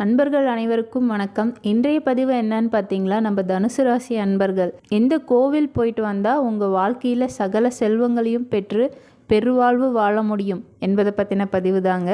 அன்பர்கள் அனைவருக்கும் வணக்கம். இன்றைய பதிவு என்னன்னு பார்த்தீங்களா, நம்ம தனுசு ராசி அன்பர்கள் எந்த கோவில் போயிட்டு வந்தால் உங்கள் வாழ்க்கையில் சகல செல்வங்களையும் பெற்று பெருவாழ்வு வாழ முடியும் என்பதை பற்றின பதிவு தாங்க.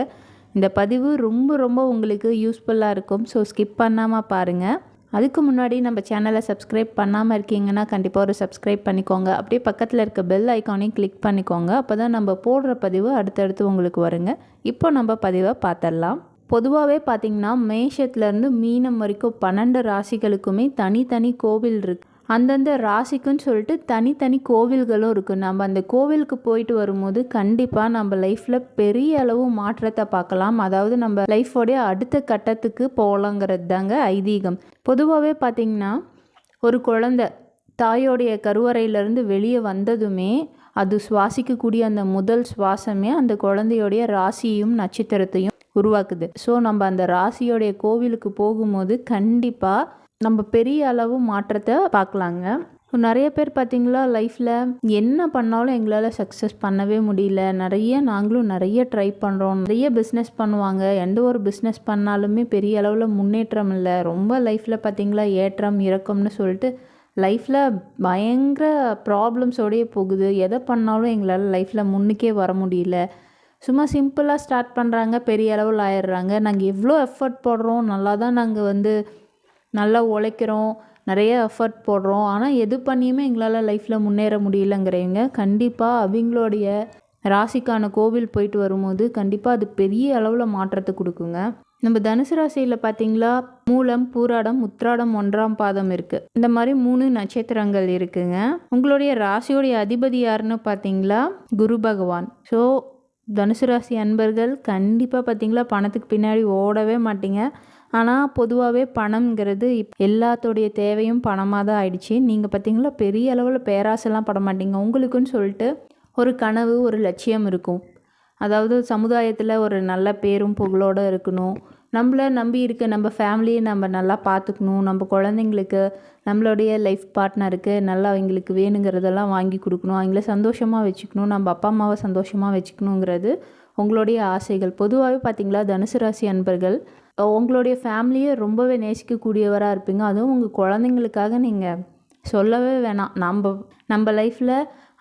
இந்த பதிவு ரொம்ப உங்களுக்கு யூஸ்ஃபுல்லாக இருக்கும். ஸோ ஸ்கிப் பண்ணாமல் பாருங்கள். அதுக்கு முன்னாடி நம்ம சேனலை சப்ஸ்கிரைப் பண்ணாமல் இருக்கீங்கன்னா கண்டிப்பாக ஒரு சப்ஸ்கிரைப் பண்ணிக்கோங்க. அப்படியே பக்கத்தில் இருக்க பெல் ஐக்கானையும் கிளிக் பண்ணிக்கோங்க. அப்போ தான் நம்ம போடுற பதிவு அடுத்தடுத்து உங்களுக்கு வருங்க. இப்போ நம்ம பதிவை பார்த்துடலாம். பொதுவாகவே பார்த்திங்கன்னா மேஷத்துலேருந்து மீனம் வரைக்கும் 12 ராசிகளுக்குமே தனித்தனி கோவில் இருக்குது. அந்தந்த ராசிக்குன்னு சொல்லிட்டு தனித்தனி கோவில்களும் இருக்குது. நம்ம அந்த கோவிலுக்கு போயிட்டு வரும்போது கண்டிப்பாக நம்ம லைஃப்பில் பெரிய அளவு மாற்றத்தை பார்க்கலாம். அதாவது நம்ம லைஃபோடைய அடுத்த கட்டத்துக்கு போகலாங்கிறது தாங்க ஐதீகம். பொதுவாகவே பார்த்திங்கன்னா ஒரு குழந்தை தாயோடைய கருவறையிலேருந்து வெளியே வந்ததுமே அது சுவாசிக்கக்கூடிய அந்த முதல் சுவாசமே அந்த குழந்தையோடைய ராசியையும் நட்சத்திரத்தையும் உருவாக்குது. ஸோ நம்ம அந்த ராசியோடைய கோவிலுக்கு போகும்போது கண்டிப்பாக நம்ம பெரிய அளவு மாற்றத்தை பார்க்கலாங்க. நிறைய பேர் பார்த்திங்களா லைஃப்பில் என்ன பண்ணாலும் எங்களால் சக்ஸஸ் பண்ணவே முடியல, நாங்களும் நிறைய ட்ரை பண்ணுறோம், நிறைய பிஸ்னஸ் பண்ணுவாங்க, எந்த ஒரு பிஸ்னஸ் பண்ணாலுமே பெரிய அளவில் முன்னேற்றம் இல்லை, ரொம்ப லைஃப்பில் பார்த்திங்களா ஏற்றம் இறக்கம்னு சொல்லிட்டு லைஃப்பில் பயங்கர ப்ராப்ளம்ஸோடையே போகுது, எதை பண்ணாலும் எங்களால் லைஃப்பில் முன்னுக்கே வர முடியல, சும்மா சிம்பிளாக ஸ்டார்ட் பண்ணுறாங்க, பெரிய அளவில் ஆயிடுறாங்க, நாங்கள் எவ்வளோ எஃபர்ட் போடுறோம், நாங்கள் நல்லா உழைக்கிறோம், நிறைய எஃபர்ட் போடுறோம், ஆனால் எது பண்ணியுமே எங்களால் லைஃப்பில் முன்னேற முடியலங்கிறவங்க கண்டிப்பாக அவங்களுடைய ராசிக்கான கோவில் போயிட்டு வரும்போது கண்டிப்பாக அது பெரிய அளவில் மாற்றத்தை கொடுக்குங்க. நம்ம தனுசு ராசியில் பார்த்திங்களா மூலம், பூராடம், உத்திராடம் 1ஆம் பாதம் இருக்குது. இந்த மாதிரி 3 நட்சத்திரங்கள் இருக்குங்க. உங்களுடைய ராசியோடைய அதிபதி யாருன்னு பார்த்தீங்களா குரு பகவான். ஸோ தனுசு ராசி அன்பர்கள் கண்டிப்பாக பார்த்திங்களா பணத்துக்கு பின்னாடி ஓடவே மாட்டீங்க. ஆனால் பொதுவாகவே பணம்ங்கிறது எல்லாத்தோடைய தேவையும் பணமாக தான் ஆயிடுச்சு. நீங்கள் பார்த்திங்களா பெரிய அளவில் பேராசெல்லாம் பட மாட்டீங்க. உங்களுக்குன்னு சொல்லிட்டு ஒரு கனவு, ஒரு லட்சியம் இருக்கும். அதாவது சமுதாயத்தில் ஒரு நல்ல பேரும் புகழோடு இருக்கணும், நம்மளை நம்பி இருக்க நம்ம ஃபேமிலியை நம்ம நல்லா பார்த்துக்கணும், நம்ம குழந்தைங்களுக்கு நம்மளுடைய லைஃப் பார்ட்னருக்கு நல்லா அவங்களுக்கு வேணுங்கிறதெல்லாம் வாங்கி கொடுக்கணும், அவங்கள சந்தோஷமாக வச்சுக்கணும், நம்ம அப்பா அம்மாவை சந்தோஷமாக வச்சுக்கணுங்கிறது உங்களுடைய ஆசைகள். பொதுவாகவே பார்த்திங்களா தனுசு ராசி அன்பர்கள் உங்களுடைய ஃபேமிலியை ரொம்பவே நேசிக்கக்கூடியவராக இருப்பீங்க. அதுவும் உங்கள் குழந்தைங்களுக்காக நீங்கள் சொல்லவே வேணாம். நம்ம லைஃப்பில்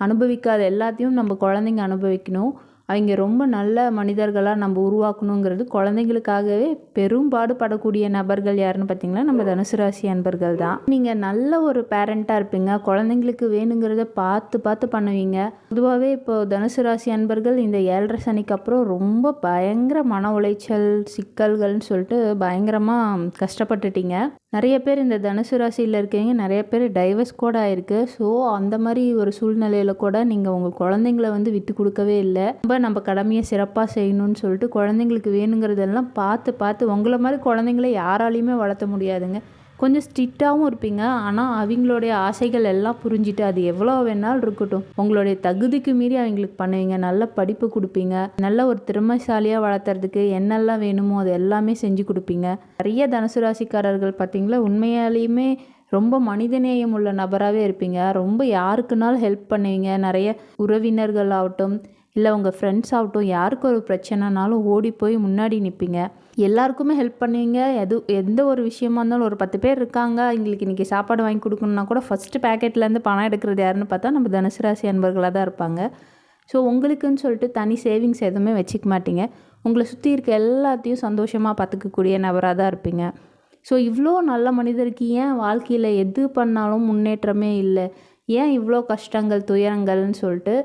அனுபவிக்காத எல்லாத்தையும் நம்ம குழந்தைங்க அனுபவிக்கணும், அவங்க ரொம்ப நல்ல மனிதர்களாக நம்ம உருவாக்கணுங்கிறது குழந்தைங்களுக்காகவே பெரும்பாடுபடக்கூடிய நபர்கள் யாருன்னு பார்த்தீங்கன்னா நம்ம தனுசு ராசி அன்பர்கள் தான். நீங்கள் நல்ல ஒரு பேரண்ட்டாக இருப்பீங்க, குழந்தைங்களுக்கு வேணுங்கிறத பார்த்து பண்ணுவீங்க. பொதுவாகவே இப்போ தனுசு ராசி அன்பர்கள் இந்த 7.5 சனிக்கு அப்புறம் ரொம்ப பயங்கர மன உளைச்சல் சிக்கல்கள்னு சொல்லிட்டு பயங்கரமாக கஷ்டப்பட்டுட்டீங்க. நிறைய பேர் இந்த தனுசு ராசியில் இருக்கீங்க, நிறைய பேர் டைவர்ஸ் கூட ஆயிருக்கு. ஸோ அந்த மாதிரி ஒரு சூழ்நிலையில் கூட நீங்கள் உங்கள் குழந்தைங்கள விட்டு கொடுக்கவே இல்லை. நம்ம கடமையை சிறப்பாக செய்யணும்னு சொல்லிட்டு குழந்தைங்களுக்கு வேணுங்கிறதெல்லாம் பார்த்து உங்களை மாதிரி குழந்தைங்கள யாராலையுமே வளர்த்த முடியாதுங்க. கொஞ்சம் ஸ்ட்ரிக்டாகவும் இருப்பீங்க, ஆனால் அவங்களுடைய ஆசைகள் எல்லாம் புரிஞ்சுட்டு அது எவ்வளோ வேணாலும் இருக்கட்டும் உங்களுடைய தகுதிக்கு மீறி அவங்களுக்கு பண்ணுவீங்க. நல்ல படிப்பு கொடுப்பீங்க, நல்ல ஒரு திறமைசாலியாக வளர்த்துறதுக்கு என்னெல்லாம் வேணுமோ அது எல்லாமே செஞ்சு கொடுப்பீங்க. நிறைய தனுசு ராசிக்காரர்கள் பார்த்தீங்களா உண்மையாலேயுமே ரொம்ப மனிதநேயம் உள்ள நபராகவே இருப்பீங்க. ரொம்ப யாருக்குனாலும் ஹெல்ப் பண்ணுவீங்க. நிறைய உறவினர்கள் ஆகட்டும் இல்லை உங்கள் ஃப்ரெண்ட்ஸ் ஆகட்டும், யாருக்கு ஒரு பிரச்சனைனாலும் ஓடி போய் முன்னாடி நிற்பீங்க, எல்லாருக்குமே ஹெல்ப் பண்ணுவீங்க. எந்த ஒரு விஷயமா இருந்தாலும் ஒரு 10 பேர் இருக்காங்க எங்களுக்கு இன்றைக்கி சாப்பாடு வாங்கி கொடுக்கணுன்னா கூட ஃபஸ்ட்டு பேக்கெட்லேருந்து பணம் எடுக்கிறது யாருன்னு பார்த்தா நம்ம தனுசு ராசி அன்பர்களாக தான் இருப்பாங்க. ஸோ உங்களுக்குன்னு சொல்லிட்டு தனி சேவிங்ஸ் எதுவுமே வச்சுக்க மாட்டீங்க. உங்களை சுற்றி இருக்க எல்லாத்தையும் சந்தோஷமாக பார்த்துக்கக்கூடிய நபராக தான் இருப்பீங்க. ஸோ இவ்வளோ நல்ல மனிதருக்கு ஏன் வாழ்க்கையில் எது பண்ணாலும் முன்னேற்றமே இல்லை, ஏன் இவ்வளோ கஷ்டங்கள் துயரங்கள்னு சொல்லிட்டு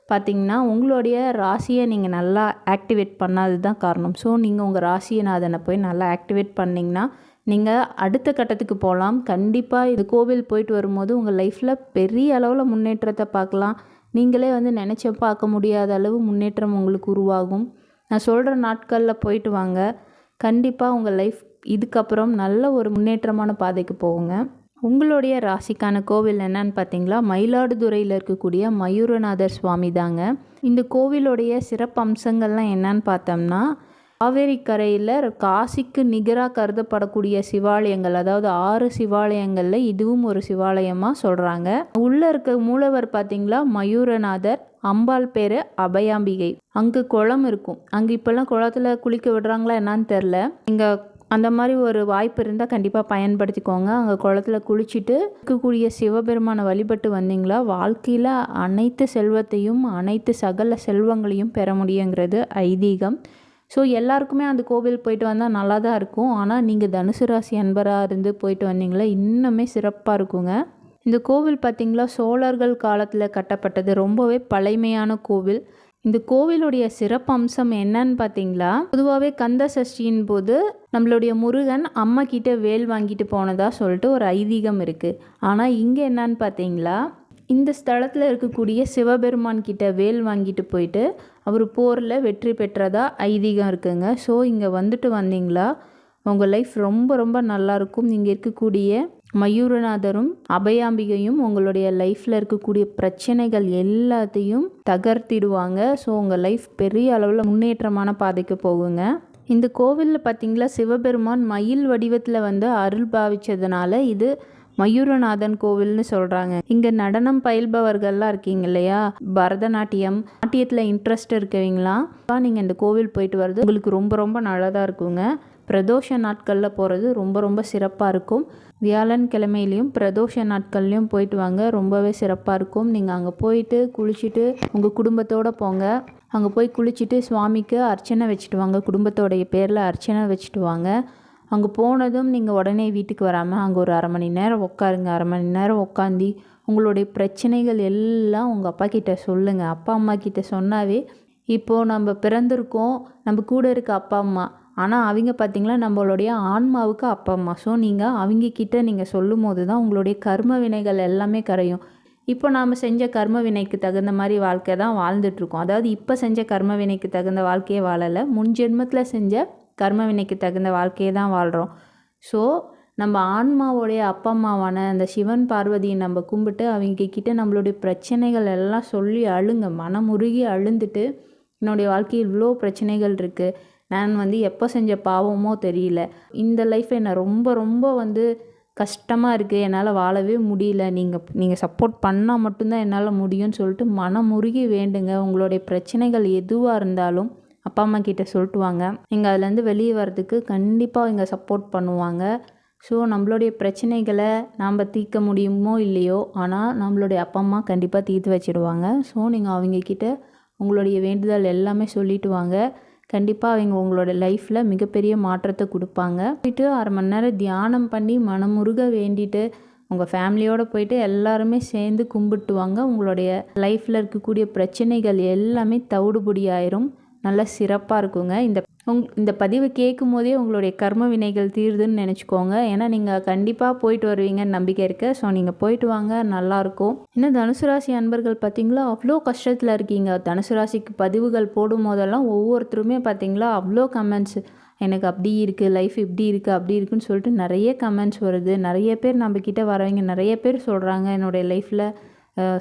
பார்த்திங்கன்னா உங்களுடைய ராசியை நீங்கள் நல்லா ஆக்டிவேட் பண்ணாது தான் காரணம். ஸோ நீங்கள் உங்கள் ராசிநாதனை போய் நல்லா ஆக்டிவேட் பண்ணிங்கன்னா நீங்கள் அடுத்த கட்டத்துக்கு போகலாம். கண்டிப்பாக இது கோவில் போயிட்டு வரும்போது உங்கள் லைஃப்பில் பெரிய அளவில் முன்னேற்றத்தை பார்க்கலாம். நீங்களே நினச்ச பார்க்க முடியாத அளவு முன்னேற்றம் உங்களுக்கு உருவாகும். நான் சொல்கிற நாட்களில் போயிட்டு வாங்க, கண்டிப்பாக உங்கள் லைஃப் இதுக்கப்புறம் நல்ல ஒரு முன்னேற்றமான பாதைக்கு போகுங்க. உங்களுடைய ராசிக்கான கோவில் என்னன்னு பார்த்தீங்களா மயிலாடுதுறையில் இருக்கக்கூடிய மயூரநாதர் சுவாமி தாங்க. இந்த கோவிலுடைய சிறப்பு அம்சங்கள்லாம் என்னன்னு பார்த்தோம்னா காவேரி கரையில் காசிக்கு நிகராக கருதப்படக்கூடிய சிவாலயங்கள், அதாவது 6 சிவாலயங்களில் இதுவும் ஒரு சிவாலயமாக சொல்கிறாங்க. உள்ளே இருக்க மூலவர் பார்த்தீங்களா மயூரநாதர், அம்பாள் பேர் அபயாம்பிகை. அங்கே குளம் இருக்கும். அங்கே இப்போல்லாம் குளத்தில் குளிக்க விடுறாங்களா என்னான்னு தெரில. இங்கே அந்த மாதிரி ஒரு வாய்ப்பு இருந்தால் கண்டிப்பாக பயன்படுத்திக்கோங்க. அங்கே குளத்துல குளிச்சுட்டு இருக்கக்கூடிய சிவபெருமானை வழிபட்டு வந்தீங்களா வாழ்க்கையில் அனைத்து செல்வத்தையும் அனைத்து சகல செல்வங்களையும் பெற முடியுங்கிறது ஐதீகம். ஸோ எல்லாருக்குமே அந்த கோவில் போயிட்டு வந்தால் நல்லா தான் இருக்கும். ஆனால் நீங்கள் தனுசு ராசி அன்பராக இருந்து போயிட்டு வந்தீங்களா இன்னுமே சிறப்பாக இருக்குங்க. இந்த கோவில் பார்த்திங்களா சோழர்கள் காலத்தில் கட்டப்பட்டது, ரொம்பவே பழமையான கோவில். இந்த கோவிலுடைய சிறப்பு அம்சம் என்னன்னு பார்த்தீங்களா, பொதுவாகவே கந்த சஷ்டியின் போது நம்மளுடைய முருகன் அம்மா கிட்ட வேல் வாங்கிட்டு போனதா சொல்லிட்டு ஒரு ஐதீகம் இருக்குது. ஆனால் இங்கே என்னன்னு பார்த்தீங்களா, இந்த ஸ்தலத்தில் இருக்கக்கூடிய சிவபெருமான் கிட்ட வேல் வாங்கிட்டு போயிட்டு அவர் போரில் வெற்றி பெற்றதா ஐதீகம் இருக்குங்க. ஸோ இங்கே வந்துட்டு வந்தீங்களா உங்கள் லைஃப் ரொம்ப ரொம்ப நல்லாயிருக்கும். இங்கே இருக்கக்கூடிய மயூரநாதரும் அபயாம்பிகையும் உங்களுடைய லைஃப்பில் இருக்கக்கூடிய பிரச்சனைகள் எல்லாத்தையும் தகர்த்திடுவாங்க. ஸோ உங்கள் லைஃப் பெரிய அளவில் முன்னேற்றமான பாதைக்கு போகுங்க. இந்த கோவிலில் பார்த்திங்களா சிவபெருமான் மயில் வடிவத்தில் வந்து அருள் பாவிச்சதுனால இது மயூரநாதன் கோவில்னு சொல்கிறாங்க. இங்கே நடனம் பயில்பவர்கள்லாம் இருக்கீங்க இல்லையா, பரதநாட்டியம் நாட்டியத்தில் இன்ட்ரெஸ்ட் இருக்கவங்களாம் நீங்கள் இந்த கோவில் போயிட்டு வர்றது உங்களுக்கு ரொம்ப ரொம்ப நல்லதாக இருக்குங்க. பிரதோஷ நாட்களில் போகிறது ரொம்ப ரொம்ப சிறப்பாக இருக்கும். வியாழன் கிழமையிலையும் பிரதோஷ நாட்கள்லையும் போயிட்டு வாங்க, ரொம்பவே சிறப்பாக இருக்கும். நீங்கள் அங்கே போயிட்டு குளிச்சுட்டு உங்கள் குடும்பத்தோடு போங்க. அங்கே போய் குளிச்சுட்டு சுவாமிக்கு அர்ச்சனை வச்சுட்டு வாங்க, குடும்பத்தோடைய பேரில் அர்ச்சனை வச்சுட்டு வாங்க. அங்கே போனதும் நீங்கள் உடனே வீட்டுக்கு வராமல் அங்கே ஒரு அரை மணி நேரம் உட்காருங்க. அரை மணி நேரம் உட்காந்து உங்களுடைய பிரச்சனைகள் எல்லாம் உங்கள் அப்பா கிட்ட சொல்லுங்கள். அப்பா அம்மா கிட்ட சொன்னாவே இப்போது நம்ம பிறந்திருக்கோம், நம்ம கூட இருக்க அப்பா அம்மா, ஆனால் அவங்க பார்த்திங்களா நம்மளுடைய ஆன்மாவுக்கு அப்பா அம்மா. ஸோ நீங்கள் அவங்கக்கிட்ட நீங்கள் சொல்லும் போது தான் உங்களுடைய கர்ம வினைகள் எல்லாமே கரையும். இப்போ நாம் செஞ்ச கர்ம வினைக்கு தகுந்த மாதிரி வாழ்க்கை தான் வாழ்ந்துட்டுருக்கோம். அதாவது இப்போ செஞ்ச கர்ம வினைக்கு தகுந்த வாழ்க்கையே வாழலை, முன் ஜென்மத்தில் செஞ்ச கர்ம வினைக்கு தகுந்த வாழ்க்கையை தான் வாழ்கிறோம். ஸோ நம்ம ஆன்மாவோடைய அப்பா அம்மாவான அந்த சிவன் பார்வதியை நம்ம கும்பிட்டு அவங்கக்கிட்ட நம்மளுடைய பிரச்சனைகள் எல்லாம் சொல்லி அழுங்க, மனமுருகி அழுந்துட்டு என்னுடைய வாழ்க்கையில் இவ்வளோ பிரச்சனைகள் இருக்குது, நான் வந்து எப்போ செஞ்ச பாவமோ தெரியல, இந்த லைஃப் என்னை ரொம்ப ரொம்ப வந்து கஷ்டமாக இருக்குது, என்னால் வாழவே முடியல, நீங்கள் சப்போர்ட் பண்ணால் மட்டும்தான் என்னால் முடியும்னு சொல்லிட்டு மனமுருகி வேண்டுங்க. உங்களுடைய பிரச்சனைகள் எதுவாக இருந்தாலும் அப்பா அம்மா கிட்ட சொல்லிட்டு வாங்க. நீங்கள் அதுலேருந்து வெளியே வர்றதுக்கு கண்டிப்பாக இங்கே சப்போர்ட் பண்ணுவாங்க. ஸோ நம்மளுடைய பிரச்சனைகளை நாம் தீர்க்க முடியுமோ இல்லையோ, ஆனால் நம்மளுடைய அப்பா அம்மா கண்டிப்பாக தீர்த்து வச்சிடுவாங்க. ஸோ நீங்கள் அவங்கக்கிட்ட உங்களுடைய வேண்டுதல் எல்லாமே சொல்லிட்டு வாங்க. கண்டிப்பாக அவங்க உங்களோட லைஃப்பில் மிகப்பெரிய மாற்றத்தை கொடுப்பாங்க. போயிட்டு அரை மணி நேரம் தியானம் பண்ணி மனமுருக வேண்டிட்டு உங்கள் ஃபேமிலியோடு போயிட்டு எல்லாருமே சேர்ந்து கும்பிட்டு வாங்க. உங்களுடைய லைஃப்பில் இருக்கக்கூடிய பிரச்சனைகள் எல்லாமே தவிடுபொடி ஆயிரும், நல்லா சிறப்பாக இருக்குங்க. இந்த பதிவு கேட்கும் போதே உங்களுடைய கர்ம வினைகள் தீருதுன்னு நினச்சிக்கோங்க. ஏன்னா நீங்கள் கண்டிப்பாக போயிட்டு வருவீங்கன்னு நம்பிக்கை இருக்குது. ஸோ நீங்கள் போயிட்டு வாங்க, நல்லாயிருக்கும். இன்னும் தனுசு ராசி அன்பர்கள் பார்த்திங்களா அவ்வளோ கஷ்டத்தில் இருக்கீங்க. தனுசு ராசிக்கு பதிவுகள் போடும் போதெல்லாம் ஒவ்வொருத்தருமே பார்த்திங்களா அவ்வளோ கமெண்ட்ஸ், எனக்கு அப்படி இருக்குது, லைஃப் இப்படி இருக்குது, அப்படி இருக்குன்னு சொல்லிட்டு நிறைய கமெண்ட்ஸ் வருது. நிறைய பேர் நம்மக்கிட்ட வரவங்க நிறைய பேர் சொல்கிறாங்க என்னுடைய லைஃப்பில்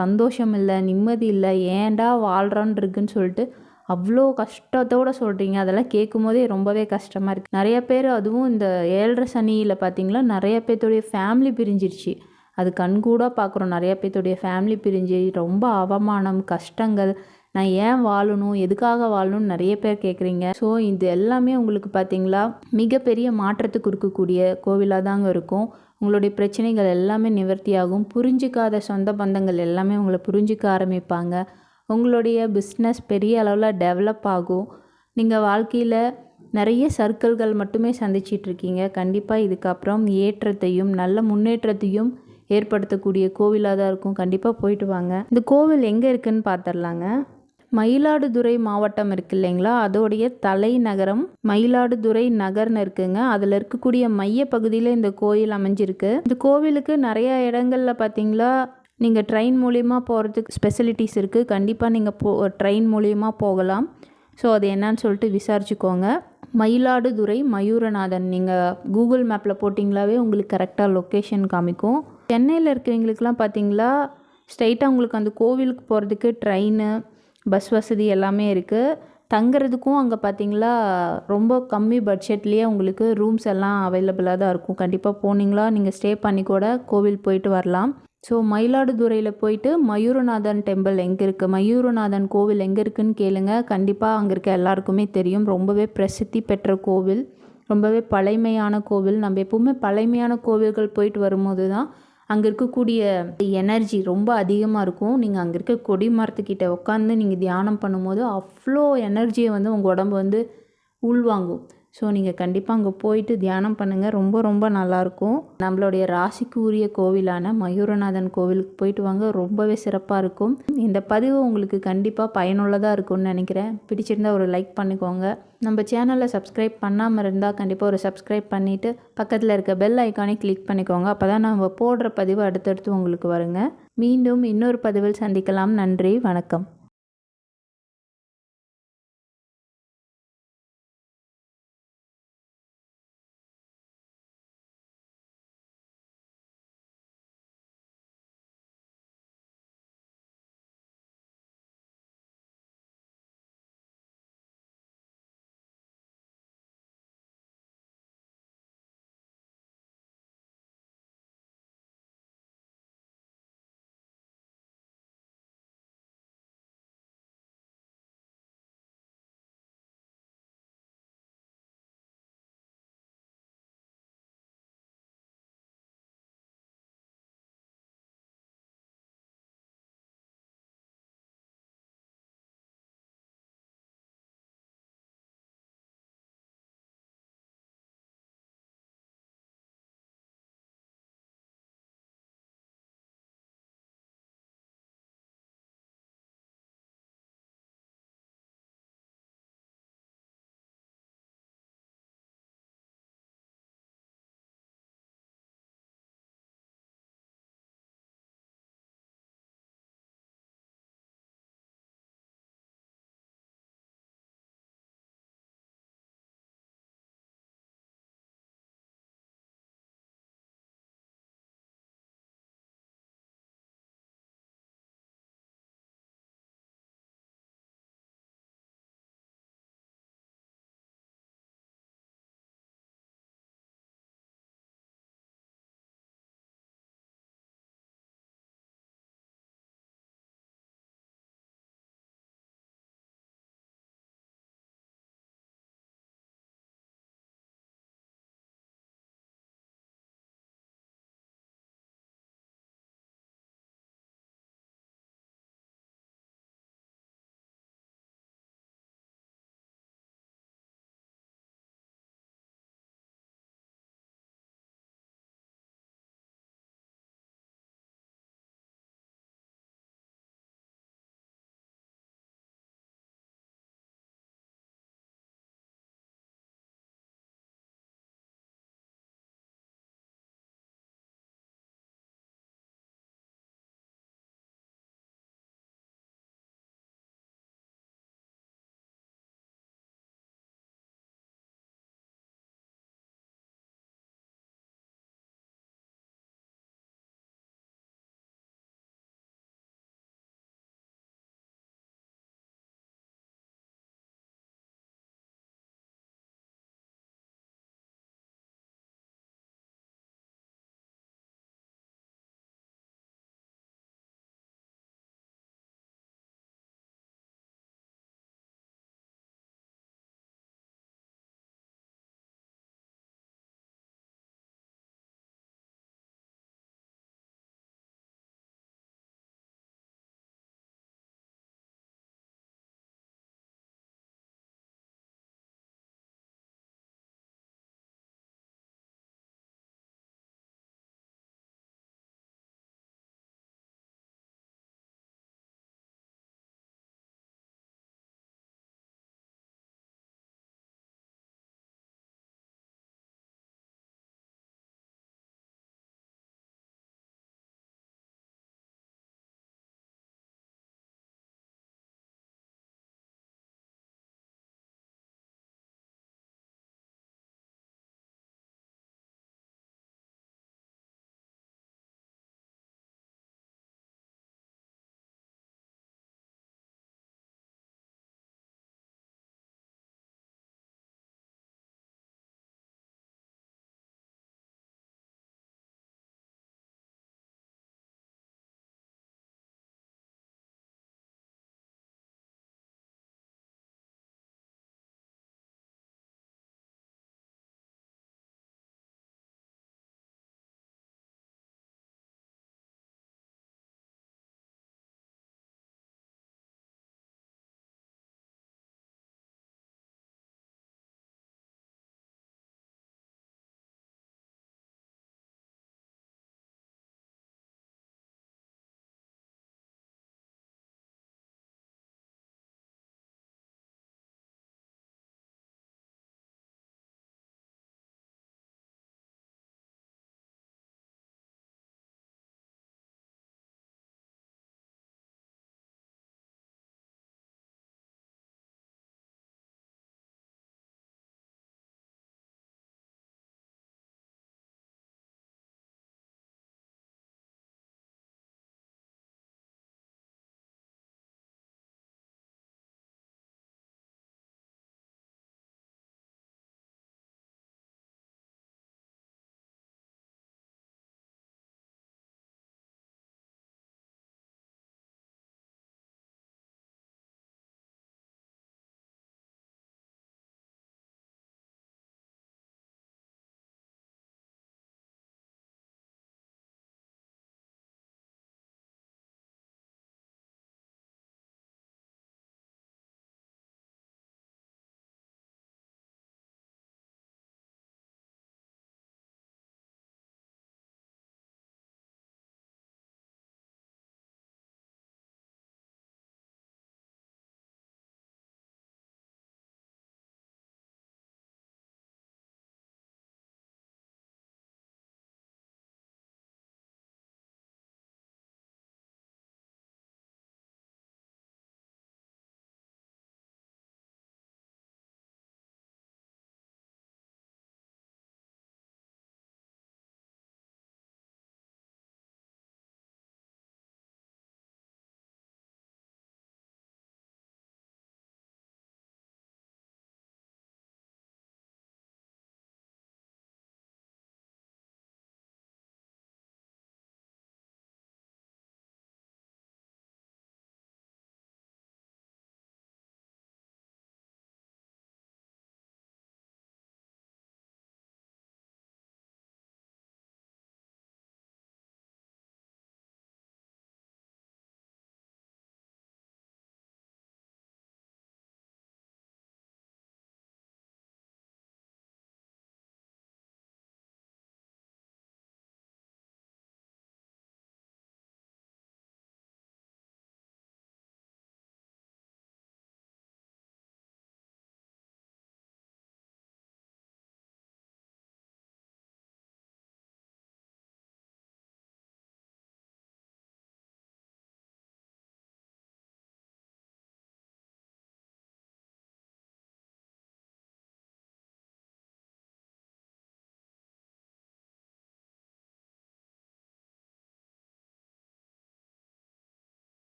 சந்தோஷம் இல்லை, நிம்மதி இல்லை, ஏன்டா வாழ்கிறான்னு இருக்குன்னு சொல்லிட்டு அவ்வளோ கஷ்டத்தோடு சொல்கிறீங்க. அதெல்லாம் கேட்கும் போதே ரொம்பவே கஷ்டமாக இருக்குது. நிறைய பேர் அதுவும் இந்த 7.5 சனியில் பார்த்திங்களா நிறைய பேர்த்துடைய ஃபேமிலி பிரிஞ்சிருச்சு. அது கண்கூடாக பார்க்குறோம். நிறைய பேர்த்துடைய ஃபேமிலி பிரிஞ்சு ரொம்ப அவமானம், கஷ்டங்கள். நான் ஏன் வாழணும், எதுக்காக வாழணும்னு நிறைய பேர் கேட்குறீங்க. ஸோ இது எல்லாமே உங்களுக்கு பார்த்திங்களா மிகப்பெரிய மாற்றத்துக்கு இருக்கக்கூடிய கோவிலாக தாங்க இருக்கும். உங்களுடைய பிரச்சனைகள் எல்லாமே நிவர்த்தியாகும். புரிஞ்சிக்காத சொந்த பந்தங்கள் எல்லாமே உங்களை புரிஞ்சிக்க ஆரம்பிப்பாங்க. உங்களுடைய பிஸ்னஸ் பெரிய அளவில் டெவலப் ஆகும். நீங்கள் வாழ்க்கையில் நிறைய சர்க்கிள்கள் மட்டுமே சந்திச்சிட்ருக்கீங்க. கண்டிப்பாக இதுக்கப்புறம் ஏற்றத்தையும் நல்ல முன்னேற்றத்தையும் ஏற்படுத்தக்கூடிய கோவிலாக தான் இருக்கும். கண்டிப்பாக போயிட்டு வாங்க. இந்த கோவில் எங்கே இருக்குதுன்னு பார்த்துடலாங்க. மயிலாடுதுறை மாவட்டம் இருக்கு இல்லைங்களா, அதோடைய தலைநகரம் மயிலாடுதுறை நகர்னு இருக்குங்க. அதில் இருக்கக்கூடிய மைய பகுதியில் இந்த கோயில் அமைஞ்சிருக்கு. இந்த கோவிலுக்கு நிறையா இடங்களில் பார்த்திங்களா நீங்கள் ட்ரெயின் மூலியமாக போகிறதுக்கு ஸ்பெசிலிட்டிஸ் இருக்குது. கண்டிப்பாக நீங்கள் ட்ரெயின் மூலியமாக போகலாம். ஸோ அது என்னன்னு சொல்லிட்டு விசாரிச்சுக்கோங்க. மயிலாடுதுறை மயூரநாதன் நீங்கள் கூகுள் மேப்பில் போட்டிங்களாவே உங்களுக்கு கரெக்டாக லொக்கேஷன் காமிக்கும். சென்னையில் இருக்கிறவங்களுக்குலாம் பார்த்தீங்களா ஸ்ட்ரைட்டாக உங்களுக்கு அந்த கோவிலுக்கு போகிறதுக்கு ட்ரெயின், பஸ் வசதி எல்லாமே இருக்குது. தங்குறதுக்கும் அங்கே பார்த்தீங்களா ரொம்ப கம்மி பட்ஜெட்லேயே உங்களுக்கு ரூம்ஸ் எல்லாம் அவைலபிளாக தான் இருக்கும். கண்டிப்பாக போனீங்களா நீங்கள் ஸ்டே பண்ணி கூட கோவில் போயிட்டு வரலாம். ஸோ மயிலாடுதுறையில் போயிட்டு மயூரநாதன் டெம்பிள் எங்கே இருக்குது, மயூரநாதன் கோவில் எங்கே இருக்குதுன்னு கேளுங்க. கண்டிப்பாக அங்கே இருக்க எல்லாருக்குமே தெரியும். ரொம்பவே பிரசித்தி பெற்ற கோவில். ரொம்பவே பழமையான கோவில். நம்ம எப்போவுமே பழமையான கோவில்கள் போயிட்டு வரும்போது தான் அங்கே இருக்கக்கூடிய எனர்ஜி ரொம்ப அதிகமாக இருக்கும். நீங்கள் அங்கே இருக்க கொடி மரத்துக்கிட்ட உட்காந்து நீங்கள் தியானம் பண்ணும்போது அவ்வளோ எனர்ஜியை வந்து உங்கள் உடம்பு வந்து உள்வாங்கும். ஸோ நீங்கள் கண்டிப்பாக அங்கே போயிட்டு தியானம் பண்ணுங்கள். ரொம்ப ரொம்ப நல்லாயிருக்கும். நம்மளுடைய ராசிக்கு உரிய கோவிலான மயூரநாதன் கோவிலுக்கு போயிட்டு வாங்க. ரொம்பவே சிறப்பாக இருக்கும். இந்த பதிவு உங்களுக்கு கண்டிப்பாக பயனுள்ளதாக இருக்கும்னு நினைக்கிறேன். பிடிச்சிருந்தால் ஒரு லைக் பண்ணிக்கோங்க. நம்ம சேனலை சப்ஸ்கிரைப் பண்ணாமல் இருந்தால் கண்டிப்பாக ஒரு சப்ஸ்கிரைப் பண்ணிவிட்டு பக்கத்தில் இருக்க பெல் ஐக்கானை கிளிக் பண்ணிக்கோங்க. அப்போ தான் நம்ம போடுற பதிவு அடுத்தடுத்து உங்களுக்கு வருங்க. மீண்டும் இன்னொரு பதிவில் சந்திக்கலாம். நன்றி, வணக்கம்.